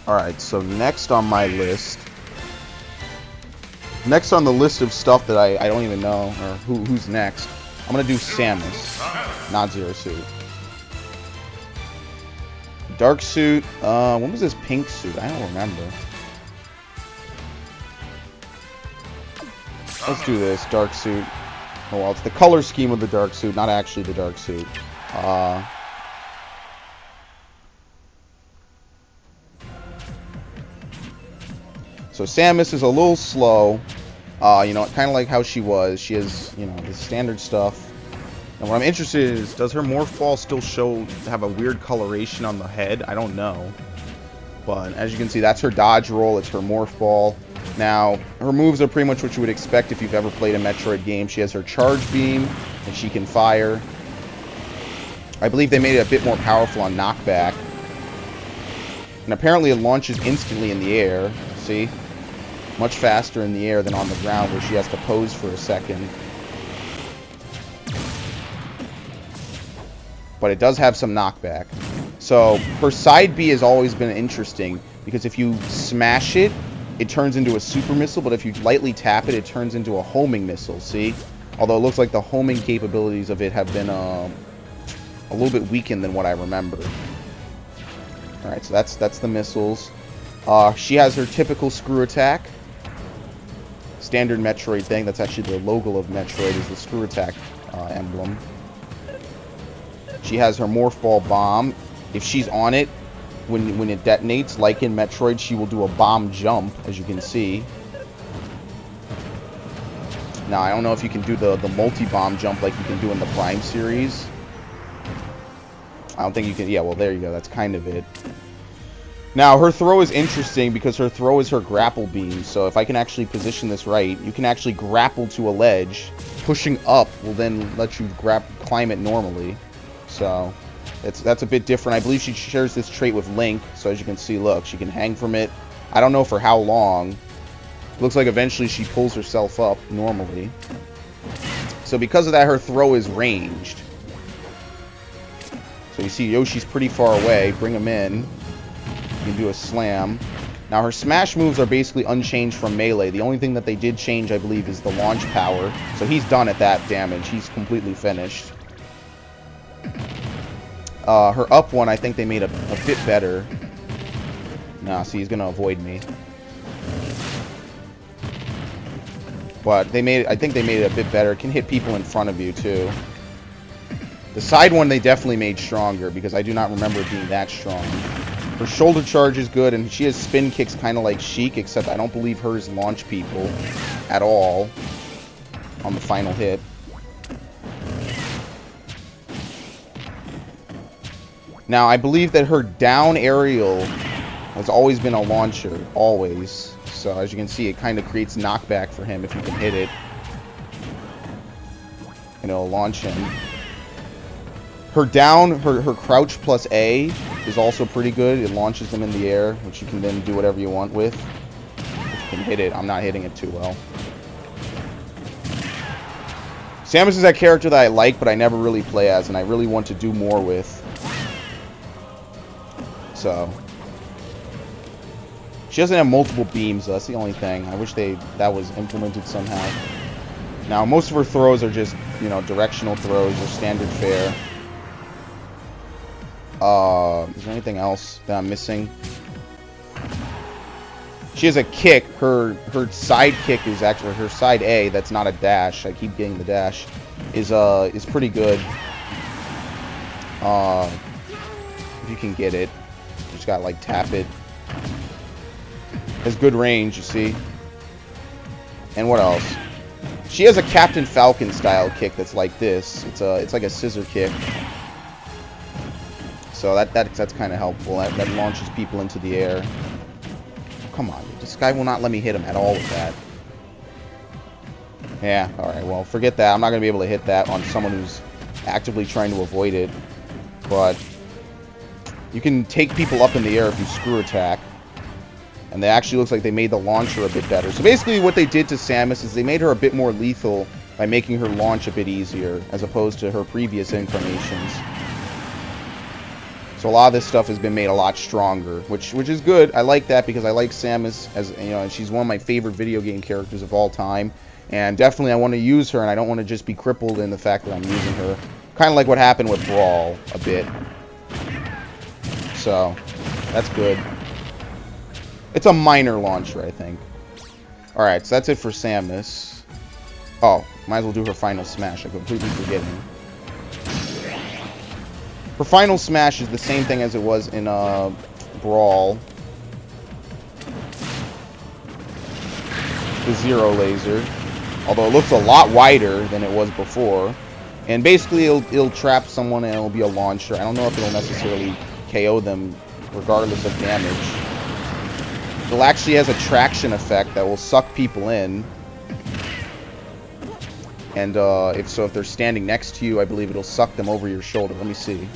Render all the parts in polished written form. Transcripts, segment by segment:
Alright, so next on my list... Next on the list of stuff that I don't even know, or who's next, I'm going to do Samus, not Zero Suit. Dark Suit, when was this pink suit? I don't remember. Let's do this, Dark Suit. Oh well, it's the color scheme of the Dark Suit, not actually the Dark Suit. So Samus is a little slow, you know, kind of like how she was. She has, you know, the standard stuff. And what I'm interested in is, does her morph ball still have a weird coloration on the head? I don't know. But as you can see, that's her dodge roll. It's her morph ball. Now, her moves are pretty much what you would expect if you've ever played a Metroid game. She has her charge beam, and she can fire. I believe they made it a bit more powerful on knockback. And apparently it launches instantly in the air. See? Much faster in the air than on the ground, where she has to pose for a second. But it does have some knockback. So her side B has always been interesting, because if you smash it, it turns into a super missile, but if you lightly tap it, it turns into a homing missile, see? Although it looks like the homing capabilities of it have been a little bit weakened than what I remember. Alright, so that's the missiles. She has her typical screw attack. Standard Metroid thing. That's actually the logo of Metroid, is the screw attack emblem. She has her morph ball bomb. If she's on it, when it detonates, like in Metroid, she will do a bomb jump, as you can see. Now, I don't know if you can do the multi-bomb jump like you can do in the Prime series. I don't think you can. Yeah, well, there you go. That's kind of it. Now, her throw is interesting because her throw is her grapple beam. So if I can actually position this right, you can actually grapple to a ledge. Pushing up will then let you climb it normally. So that's a bit different. I believe she shares this trait with Link. So as you can see, look, she can hang from it. I don't know for how long. It looks like eventually she pulls herself up normally. So because of that, her throw is ranged. So you see Yoshi's pretty far away. Bring him in. You can do a slam. Now her smash moves are basically unchanged from melee. The only thing that they did change, I believe, is the launch power. So he's done at that damage. He's completely finished. Her up one, I think they made a bit better. Nah, see, he's gonna avoid me. But I think they made it a bit better. It can hit people in front of you too. The side one they definitely made stronger, because I do not remember it being that strong. Her shoulder charge is good, and she has spin kicks kind of like Sheik, except I don't believe hers launch people at all on the final hit. Now, I believe that her down aerial has always been a launcher, always. So, as you can see, it kind of creates knockback for him if you can hit it. And it'll launch him. Her down, her crouch plus A is also pretty good. It launches them in the air, which you can then do whatever you want with. If you can hit it. I'm not hitting it too well. Samus is that character that I like, but I never really play as, and I really want to do more with. So she doesn't have multiple beams, though. That's the only thing. I wish that was implemented somehow. Now, most of her throws are just, you know, directional throws or standard fare. Is there anything else that I'm missing? She has a kick. Her side kick is actually her side A. That's not a dash. I keep getting the dash. Is pretty good. If you can get it, you just gotta like tap it. Has good range, you see. And what else? She has a Captain Falcon style kick that's like this. It's like a scissor kick. So that's kind of helpful. That launches people into the air. Oh, come on, this guy will not let me hit him at all with that. Yeah, alright, well, forget that. I'm not going to be able to hit that on someone who's actively trying to avoid it. But you can take people up in the air if you screw attack. And it actually looks like they made the launcher a bit better. So basically what they did to Samus is they made her a bit more lethal by making her launch a bit easier, as opposed to her previous incarnations. So So a lot of this stuff has been made a lot stronger, which is good. I like that because I like Samus as, you know, and she's one of my favorite video game characters of all time. And definitely I want to use her, and I don't want to just be crippled in the fact that I'm using her. Kind of like what happened with Brawl a bit. So that's good. It's a minor launcher, I think. Alright, so that's it for Samus. Oh, might as well do her final smash. I completely forgetting. Her final smash is the same thing as it was in Brawl. The Zero Laser. Although it looks a lot wider than it was before. And basically it'll trap someone and it'll be a launcher. I don't know if it'll necessarily KO them regardless of damage. It actually has a traction effect that will suck people in. And if they're standing next to you, I believe it'll suck them over your shoulder. Let me see.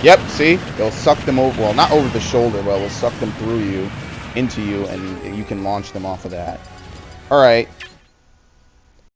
Yep, see? It'll suck them over, well, not over the shoulder, but it'll suck them through you, into you, and you can launch them off of that. Alright,